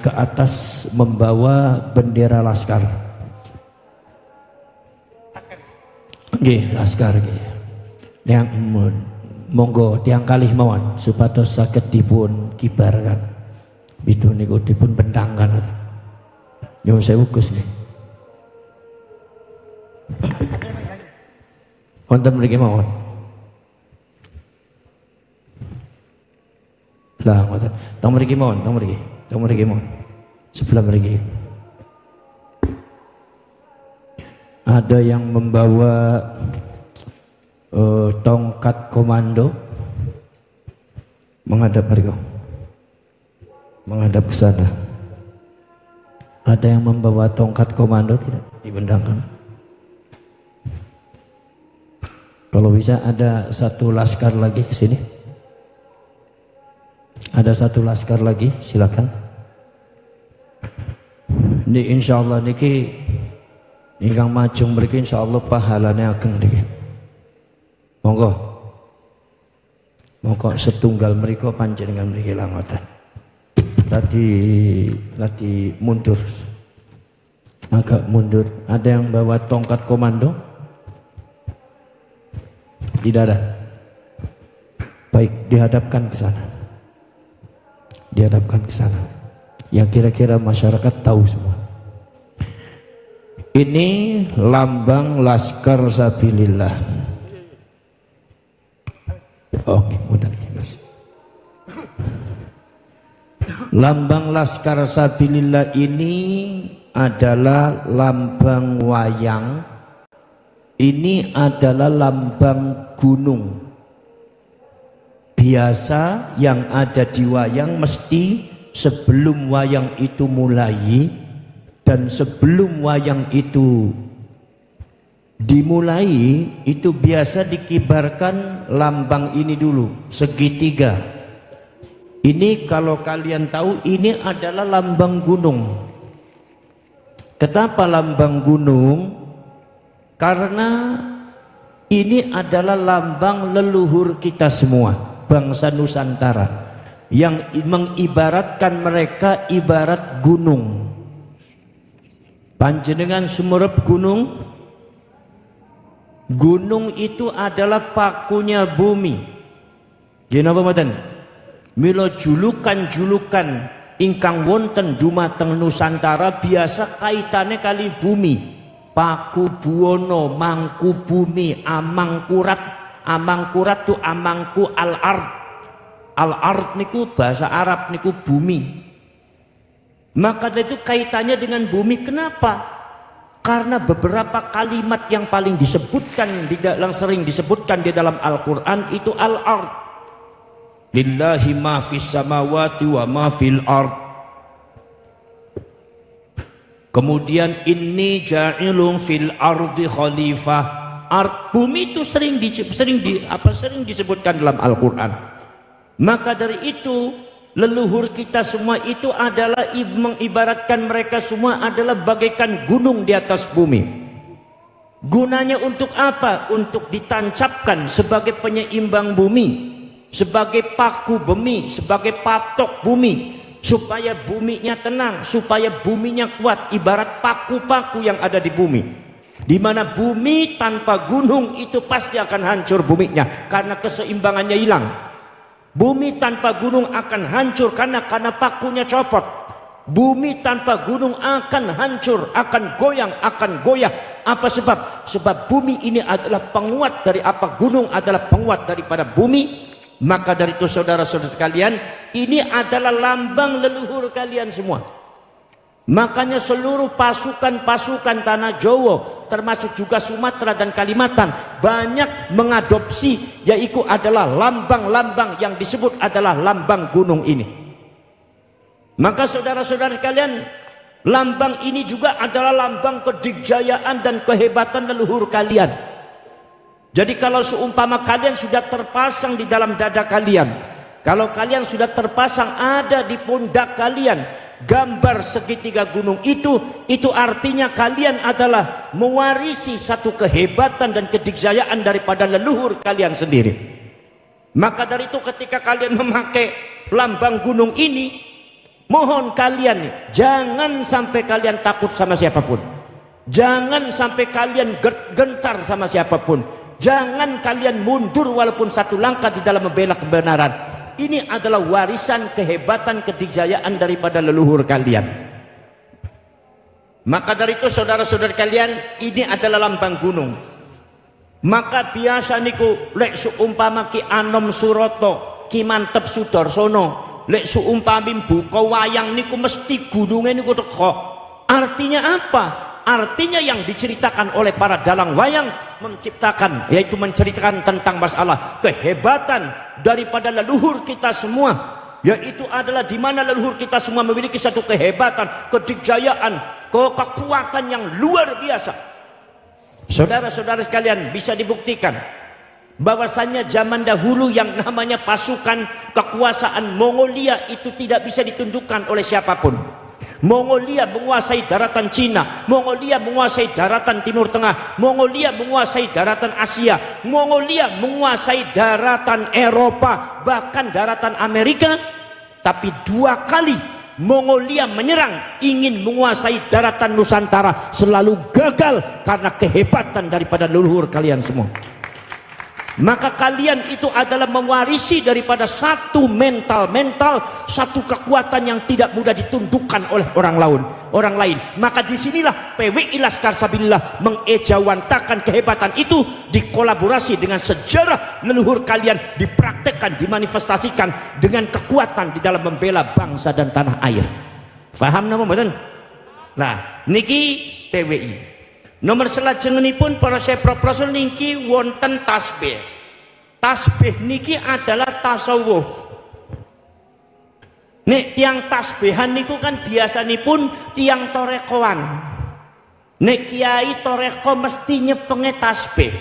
ke atas membawa bendera laskar. Nggih, laskar nggih. Yang monggo tiang kalih mawon supados saged dipun kibarkan. Bidu niku dipun bentangkan. Nyuwun sewu Gus nggih. Wonten mriki mawon. Lah ngoten. Teng mriki mawon, teng mriki mawon. Sebelah mriki. Ada yang membawa tongkat komando menghadap mereka, menghadap ke sana. Ada yang membawa tongkat komando tidak dibentangkan? Kalau bisa ada satu laskar lagi ke sini. Ada satu laskar lagi, silakan. Ini insyaallah niki ingkang majung mriki insyaallah pahalane ageng niki. Monggo. Monggo setunggal mriko panjenengan mriki langotan. Tadi mundur. Agak mundur. Ada yang bawa tongkat komando? Tidak ada. Baik, dihadapkan ke sana. Dihadapkan ke sana. Yang kira-kira masyarakat tahu semua. Ini lambang Laskar Sabilillah. Oke, mudah. Lambang Laskar Sabilillah ini adalah lambang wayang. Ini adalah lambang gunung. Biasa yang ada di wayang mesti sebelum wayang itu mulai dan sebelum wayang itu dimulai itu biasa dikibarkan lambang ini dulu, segitiga. Ini kalau kalian tahu ini adalah lambang gunung. Kenapa lambang gunung? Karena ini adalah lambang leluhur kita semua, bangsa Nusantara, yang mengibaratkan mereka ibarat gunung. Panjenengan sumerep gunung. Gunung itu adalah pakunya bumi. Gimana mboten? Mila julukan-julukan ingkang wonten dumateng Nusantara biasa kaitannya kali bumi. Paku buwono, mangku bumi, amangkurat. Amangkurat tu amangku al-ard. Al-ard niku bahasa Arab niku bumi. Maka itu kaitannya dengan bumi. Kenapa? Karena beberapa kalimat yang paling disebutkan, yang sering disebutkan di dalam Al-Quran itu al-ard. Lillahi ma fis samawati wa ma fil ard. Kemudian inni ja'ilun fil ardi khalifah. Bumi itu sering disebutkan dalam Al-Quran. Maka dari itu leluhur kita semua itu adalah mengibaratkan mereka semua adalah bagaikan gunung di atas bumi. Gunanya untuk apa? Untuk ditancapkan sebagai penyeimbang bumi, sebagai paku bumi, sebagai patok bumi, supaya buminya tenang, supaya buminya kuat, ibarat paku-paku yang ada di bumi. Di mana bumi tanpa gunung itu pasti akan hancur buminya karena keseimbangannya hilang. Bumi tanpa gunung akan hancur karena pakunya copot. Bumi tanpa gunung akan hancur, akan goyang, akan goyah. Apa sebab? Sebab bumi ini adalah penguat dari apa? Gunung adalah penguat daripada bumi. Maka dari itu saudara-saudara sekalian, ini adalah lambang leluhur kalian semua. Makanya seluruh pasukan-pasukan tanah Jawa, termasuk juga Sumatera dan Kalimantan, banyak mengadopsi, yaitu adalah lambang-lambang yang disebut adalah lambang gunung ini. Maka saudara-saudara sekalian, lambang ini juga adalah lambang kedikjayaan dan kehebatan leluhur kalian. Jadi kalau seumpama kalian sudah terpasang di dalam dada kalian, kalau kalian sudah terpasang ada di pundak kalian gambar segitiga gunung itu artinya kalian adalah mewarisi satu kehebatan dan kedikjayaan daripada leluhur kalian sendiri. Maka dari itu ketika kalian memakai lambang gunung ini, mohon kalian jangan sampai kalian takut sama siapapun, jangan sampai kalian gentar sama siapapun, jangan kalian mundur walaupun satu langkah di dalam membela kebenaran. Ini adalah warisan kehebatan kejayaan daripada leluhur kalian. Maka dari itu saudara-saudara kalian, ini adalah lambang gunung. Maka biasa niku lek seumpama Ki Anom Suroto, Ki Mantep Sudarsono, lek seumpami buka wayang niku mesti gunungnya niku teko. Artinya apa? Artinya yang diceritakan oleh para dalang wayang menciptakan, yaitu menceritakan tentang masalah kehebatan daripada leluhur kita semua, yaitu adalah di mana leluhur kita semua memiliki satu kehebatan, kedikjayaan, kekuatan yang luar biasa. Saudara-saudara sekalian, bisa dibuktikan bahwasannya zaman dahulu yang namanya pasukan kekuasaan Mongolia itu tidak bisa ditundukkan oleh siapapun. Mongolia menguasai daratan Cina, Mongolia menguasai daratan Timur Tengah, Mongolia menguasai daratan Asia, Mongolia menguasai daratan Eropa, bahkan daratan Amerika. Tapi 2 kali Mongolia menyerang ingin menguasai daratan Nusantara, selalu gagal karena kehebatan daripada leluhur kalian semua. Maka kalian itu adalah mewarisi daripada satu mental, satu kekuatan yang tidak mudah ditundukkan oleh orang lain. Maka disinilah PWI Laskar Sabilillah mengejawantakan kehebatan itu, dikolaborasi dengan sejarah leluhur kalian, dipraktekkan, dimanifestasikan dengan kekuatan di dalam membela bangsa dan tanah air. Faham nama mboten? Nah, niki PWI. Nomor selajengipun para Prof niki wonten tasbih. Tasbih niki adalah tasawuf. Nek tiang tasbihan niku kan biasanipun tiang torekoan. Nek kiai toreko mesti nyepenge tasbih.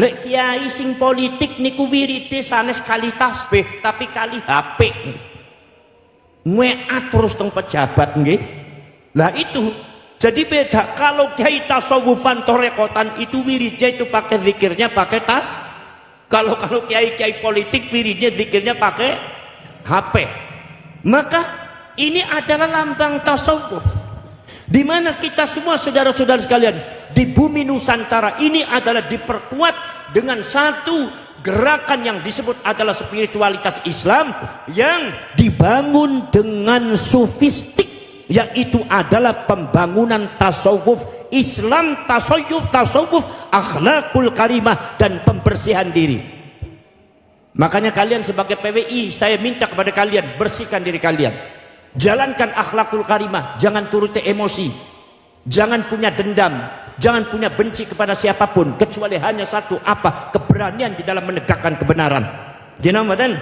Lek kiai sing politik niku wirite sanes kali tasbih tapi kali HP. WA terus teng pejabat nggih. Lah itu jadi beda. Kalau kiai tasawufan torekotan itu wiridnya itu pakai zikirnya pakai tas. Kalau kiai politik wiridnya zikirnya pakai HP. Maka ini adalah lambang tasawuf. Di mana kita semua saudara-saudara sekalian di bumi Nusantara ini adalah diperkuat dengan satu gerakan yang disebut adalah spiritualitas Islam yang dibangun dengan sufistik, yaitu adalah pembangunan tasawuf Islam, tasawuf akhlakul karimah dan pembersihan diri. Makanya kalian sebagai PWI, saya minta kepada kalian, bersihkan diri kalian, jalankan akhlakul karimah, jangan turuti emosi, jangan punya dendam, jangan punya benci kepada siapapun kecuali hanya satu, apa? Keberanian di dalam menegakkan kebenaran. Dinamakan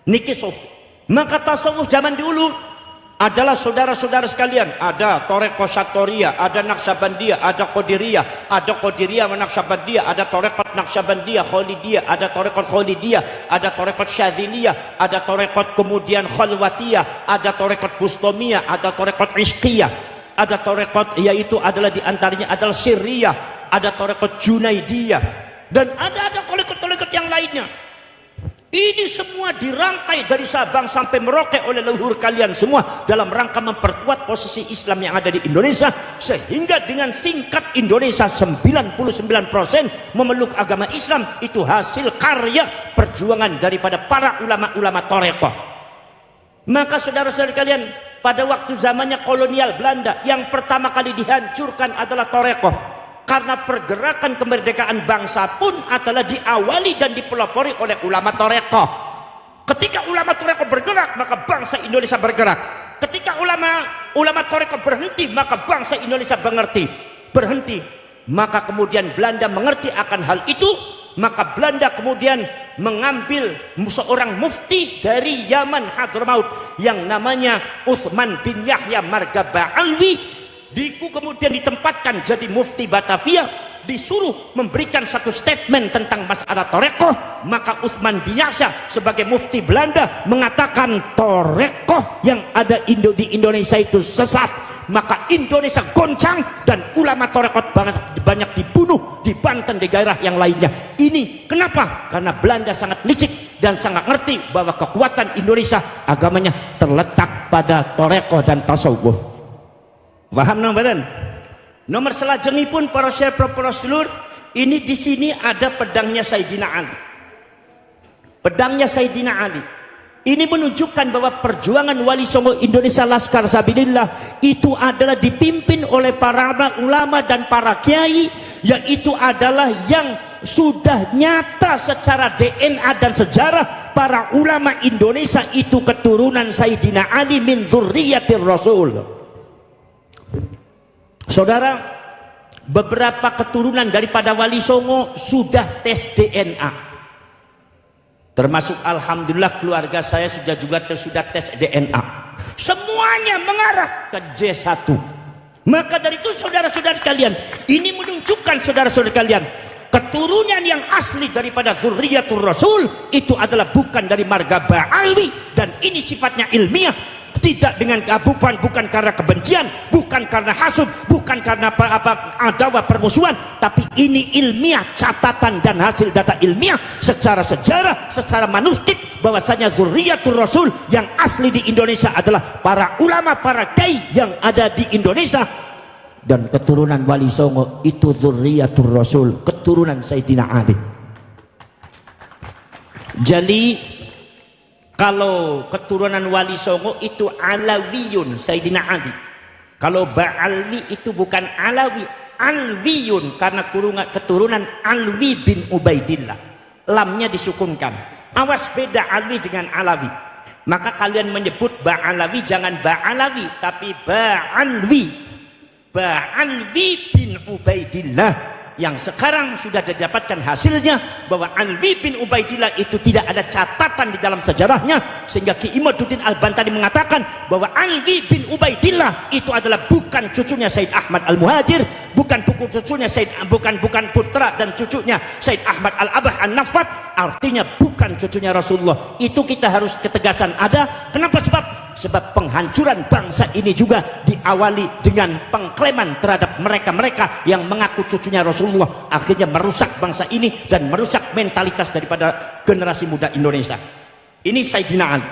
niki sofi. Maka tasawuf zaman dulu adalah saudara-saudara sekalian, ada Toreko Satoria, ada Naksabandiyah, ada Qadiriyah, ada Qadiriyah Naksabandiyah, ada Torekot Naksabandiyah Khalidiyah, ada Torekot Khalidiyah, ada Torekot Syadiliyah, ada Torekot kemudian Khalwatiyah, ada Torekot Bustomiyah, ada Torekot Ishqiyah, ada Torekot yaitu adalah diantaranya adalah Sirriyah, ada Torekot Junaidiyah, dan ada torekot-torekot yang lainnya. Ini semua dirangkai dari Sabang sampai Merauke oleh leluhur kalian semua dalam rangka memperkuat posisi Islam yang ada di Indonesia, sehingga dengan singkat Indonesia 99% memeluk agama Islam. Itu hasil karya perjuangan daripada para ulama-ulama Torekoh. Maka saudara-saudara kalian, pada waktu zamannya kolonial Belanda, yang pertama kali dihancurkan adalah Torekoh. Karena pergerakan kemerdekaan bangsa pun adalah diawali dan dipelopori oleh ulama Torekoh. Ketika ulama Torekoh bergerak, maka bangsa Indonesia bergerak. Ketika ulama Torekoh berhenti, maka bangsa Indonesia berhenti. Maka kemudian Belanda mengerti akan hal itu. Maka Belanda kemudian mengambil seorang mufti dari Yaman Hadramaut yang namanya Utsman bin Yahya Margaba Alwi. Diku kemudian ditempatkan jadi mufti Batavia, disuruh memberikan satu statement tentang masalah Torekoh. Maka Utsman bin Yahya sebagai mufti Belanda mengatakan Torekoh yang ada di Indonesia itu sesat. Maka Indonesia goncang dan ulama Torekoh banyak dibunuh di Banten, di daerah yang lainnya. Ini kenapa? Karena Belanda sangat licik dan sangat ngerti bahwa kekuatan Indonesia agamanya terletak pada toreko dan tasawuf. Paham namanya? Nomor selanjutnya pun para syekh para seluruh ini di sini ada pedangnya Sayyidina Ali. Pedangnya Sayyidina Ali. Ini menunjukkan bahwa perjuangan Wali Songo Indonesia Laskar Sabilillah itu adalah dipimpin oleh para ulama dan para kiai, yang itu adalah yang sudah nyata secara DNA dan sejarah para ulama Indonesia itu keturunan Sayyidina Ali min dzurriyyatir Rasul. Saudara, beberapa keturunan daripada Wali Songo sudah tes DNA. Termasuk alhamdulillah keluarga saya sudah tes DNA. Semuanya mengarah ke J1. Maka dari itu saudara-saudara sekalian, ini menunjukkan saudara-saudara sekalian, keturunan yang asli daripada dzurriyyatur Rasul itu adalah bukan dari marga Ba'alwi, dan ini sifatnya ilmiah, tidak dengan bukan karena kebencian, bukan karena hasud, bukan karena adawa permusuhan, tapi ini ilmiah, catatan dan hasil data ilmiah secara sejarah, secara manuskrip, bahwasanya dzurriyyatur Rasul yang asli di Indonesia adalah para ulama, para kiai yang ada di Indonesia, dan keturunan Wali Songo itu dzurriyyatur Rasul, keturunan Sayyidina Ali. Jadi kalau keturunan Wali Songo itu Alawiyun Sayyidina Ali. Kalau Ba'alwi itu bukan Alawi, Alwiyun, karena keturunan Alwi bin Ubaidillah. Lamnya disukunkan. Awas beda Alwi dengan Alawi. Maka kalian menyebut Ba'alawi jangan Ba'alawi, tapi Ba'alwi. Ba'alwi bin Ubaidillah, yang sekarang sudah didapatkan hasilnya bahwa Alwi bin Ubaidillah itu tidak ada catatan di dalam sejarahnya, sehingga Ki Imaduddin Al-Bantani mengatakan bahwa Alwi bin Ubaidillah itu adalah bukan cucunya Said Ahmad Al-Muhajir, bukan cucunya bukan putra dan cucunya Said Ahmad Al-Abah An-Nafat, artinya bukan cucunya Rasulullah. Itu kita harus ketegasan ada. Kenapa? Sebab penghancuran bangsa ini juga diawali dengan pengklaman terhadap mereka-mereka yang mengaku cucunya Rasulullah, akhirnya merusak bangsa ini dan merusak mentalitas daripada generasi muda Indonesia. Ini Sayyidina Ali.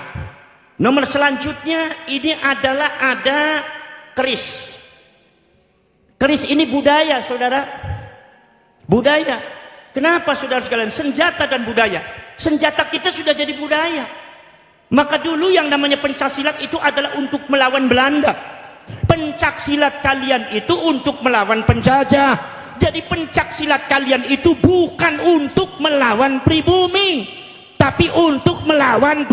Nomor selanjutnya ini adalah ada keris. Keris ini budaya, saudara. Budaya. Kenapa saudara sekalian? Senjata dan budaya. Senjata kita sudah jadi budaya. Maka dulu yang namanya pencaksilat itu adalah untuk melawan Belanda. Pencaksilat kalian itu untuk melawan penjajah. Jadi pencaksilat kalian itu bukan untuk melawan pribumi, tapi untuk melawan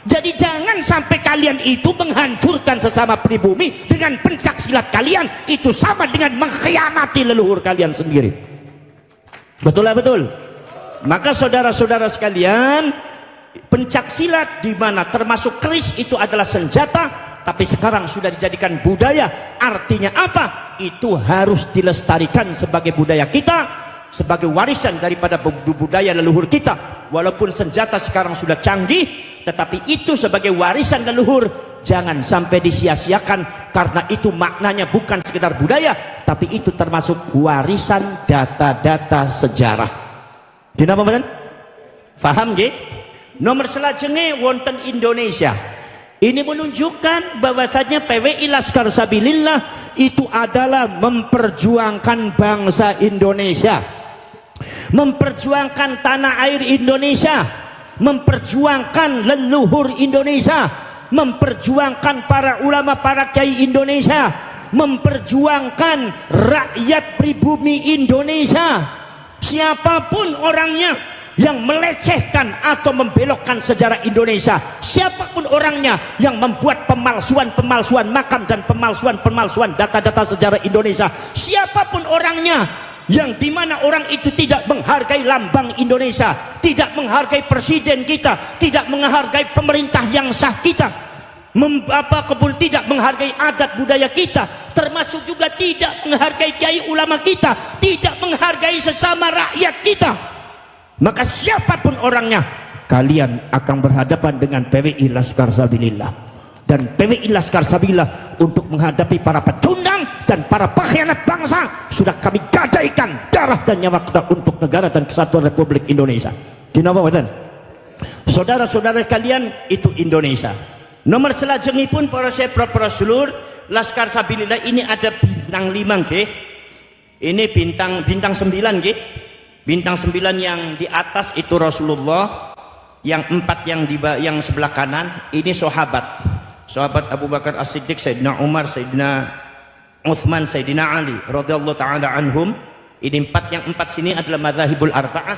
Jadi jangan sampai kalian itu menghancurkan sesama pribumi dengan pencaksilat kalian. Itu sama dengan mengkhianati leluhur kalian sendiri. Betul lah, betul. Maka saudara-saudara sekalian, pencaksilat di mana termasuk keris itu adalah senjata, tapi sekarang sudah dijadikan budaya. Artinya apa? Itu harus dilestarikan sebagai budaya kita, sebagai warisan daripada budaya leluhur kita. Walaupun senjata sekarang sudah canggih, tetapi itu sebagai warisan leluhur jangan sampai disia-siakan, karena itu maknanya bukan sekedar budaya, tapi itu termasuk warisan data-data sejarah. Kenapa, Badan? Faham, G? Nomor selanjutnya wonten Indonesia. Ini menunjukkan bahwasanya PWI Laskar Sabilillah itu adalah memperjuangkan bangsa Indonesia, memperjuangkan tanah air Indonesia, memperjuangkan leluhur Indonesia, memperjuangkan para ulama, para kiai Indonesia, memperjuangkan rakyat pribumi Indonesia. Siapapun orangnya yang melecehkan atau membelokkan sejarah Indonesia, siapapun orangnya yang membuat pemalsuan makam dan pemalsuan data-data sejarah Indonesia, siapapun orangnya yang dimana orang itu tidak menghargai lambang Indonesia, tidak menghargai presiden kita, tidak menghargai pemerintah yang sah kita, kemudian tidak menghargai adat budaya kita, termasuk juga tidak menghargai kiai ulama kita, tidak menghargai sesama rakyat kita, maka siapapun orangnya, kalian akan berhadapan dengan PWI Laskar Sabilillah. Dan PWI Laskar Sabilillah untuk menghadapi para pecundang dan para pengkhianat bangsa sudah kami gadaikan darah dan nyawa kita untuk negara dan kesatuan Republik Indonesia. Kenapa, Badan? Saudara-saudara kalian, itu Indonesia. Nomor selanjutnya pun para sedulur, Laskar Sabilillah ini ada bintang 5 nggih. Ini bintang 9 nggih. Bintang 9 yang di atas itu Rasulullah, yang 4 yang sebelah kanan ini sahabat Abu Bakar As-Siddiq, Sayyidina Umar, Sayyidina Uthman, Sayyidina Ali radhiyallahu taala anhum. Ini 4, yang 4 sini adalah madzhabul arba'ah,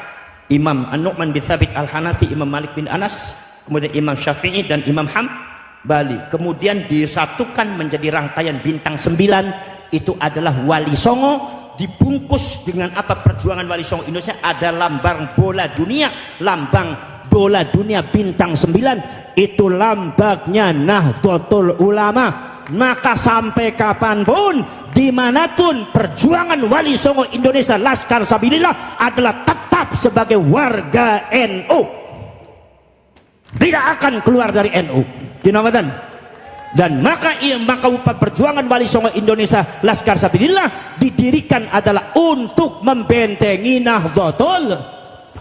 Imam An-Nu'man bin Thabit Al-Hanafi, Imam Malik bin Anas, kemudian Imam Syafi'i dan Imam Hambali. Kemudian disatukan menjadi rangkaian bintang 9, itu adalah Wali Songo. Dibungkus dengan apa perjuangan Wali Songo Indonesia, ada lambang bola dunia, lambang bola dunia bintang 9, itu lambangnya Nahdlatul Ulama. Maka sampai kapanpun, dimanapun, perjuangan Wali Songo Indonesia Laskar Sabilillah adalah tetap sebagai warga NU, tidak akan keluar dari NU. Dan maka perjuangan Wali Songo Indonesia Laskar Sabilillah didirikan adalah untuk membentengi Nahdlatul,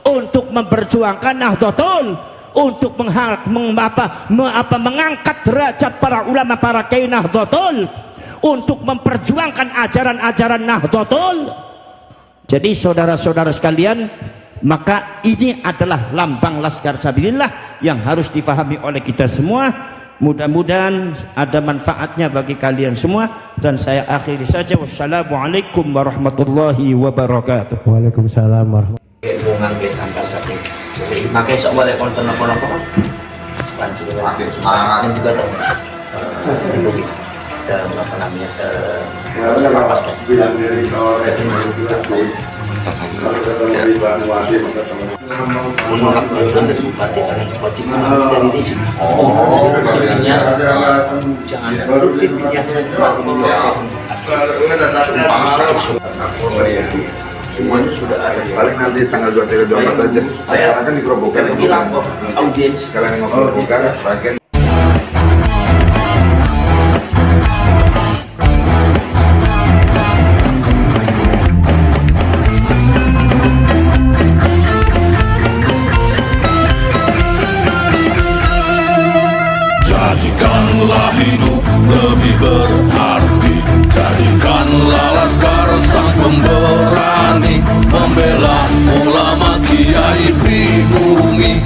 untuk memperjuangkan Nahdlatul, untuk mengangkat derajat para ulama, para kiai Nahdlatul, untuk memperjuangkan ajaran-ajaran Nahdlatul. Jadi saudara-saudara sekalian, maka ini adalah lambang Laskar Sabilillah yang harus difahami oleh kita semua. Mudah-mudahan ada manfaatnya bagi kalian semua, dan saya akhiri saja. Wassalamualaikum warahmatullahi wabarakatuh. Waalaikumsalam warahmatullahi wabarakatuh. Ngangkit angkat satu. Jadi makai sok boleh konten apa-apa. Bantu yang juga dong. Apa namanya? Lepaskan. Menolak dari sini. Jangan semuanya sudah ada. Paling nanti tanggal 23-24 aja. Acara kan dikerobohkan. Bilang kok audiens kalian yang ngerobohkan bagian. Jadikanlah hidup lebih berarti, jadikanlah Laskar sang pemberani, membela ulama kiai pribumi,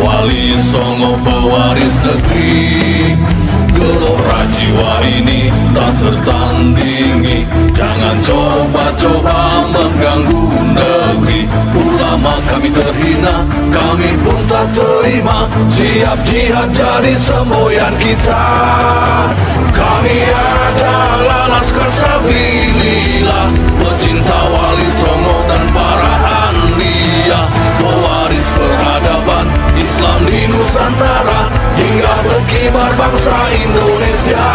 Wali Songo pewaris negeri. Gelora jiwa ini tak tertandingi, jangan coba-coba mengganggu negeri. Ulama kami terhina, kami pun tak terima, siap jihad jadi semboyan kita. Kami adalah Laskar Sabilillah, pecinta Wali Songo dan para anbiya, pewaris peradaban Islam di Nusantara hingga berkibar bangsa Indonesia.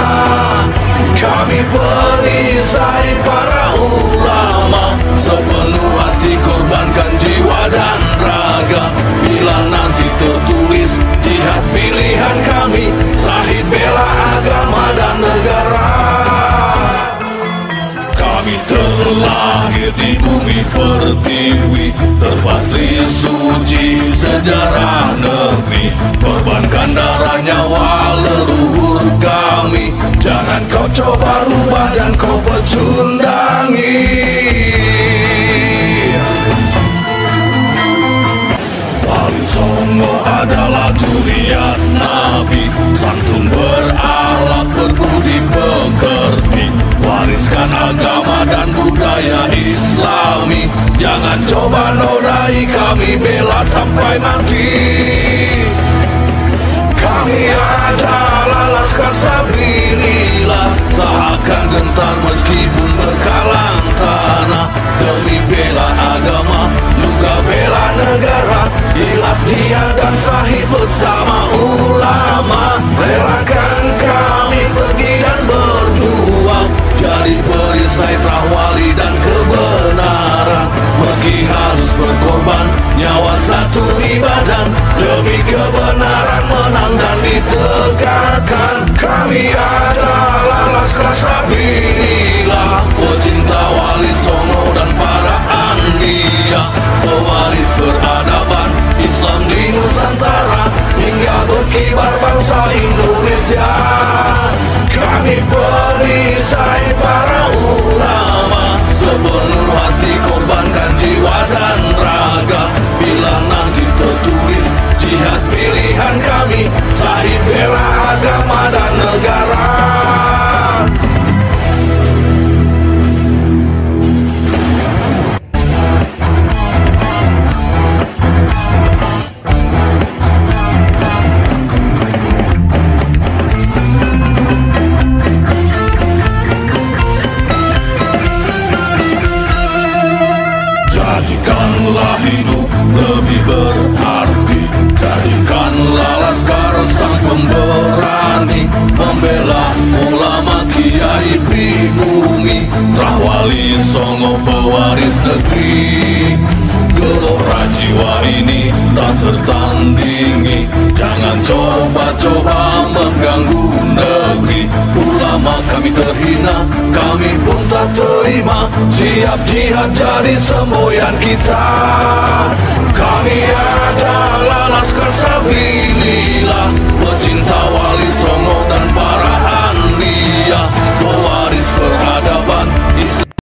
Kami perisai para ulama, sepenuh hati korbankan jiwa dan raga. Bila nanti tertulis jihad pilihan kami, Syahid bela agama dan negara. Kami terlahir di bumi pertiwi, terpatri suci sejarah negeri, korbankan darah nyawa leluhur kami. Jangan kau coba rubah dan kau pecundangi. Wali Songo adalah zuriat Nabi, santun berakhlak berbudi pekerti, wariskan agama dan budaya Islami. Jangan coba nodai kami, bela sampai mati. Kami adalah Laskar Sabilillah, tak akan gentar meskipun berkalang tanah, demi bela agama juga bela negara. Ikhlas jihad dan Syahid bersama ulama, relakan kami pergi dan berjuang, jadi perisai wali dan kebenaran. Meski harus berkorban nyawa satu ibadah, demi kebenaran menang dan ditegak. hidup lebih berarti. Jadikanlah Laskar sang pemberani, membela ulama kiai pribumi, Rahwali Songo pewaris negeri. Gelora jiwa ini tak tertandingi, jangan coba-coba mengganggu negeri. Ulama kami terhina, kami pun tak terima, siap jihad jadi semboyan kita. Kami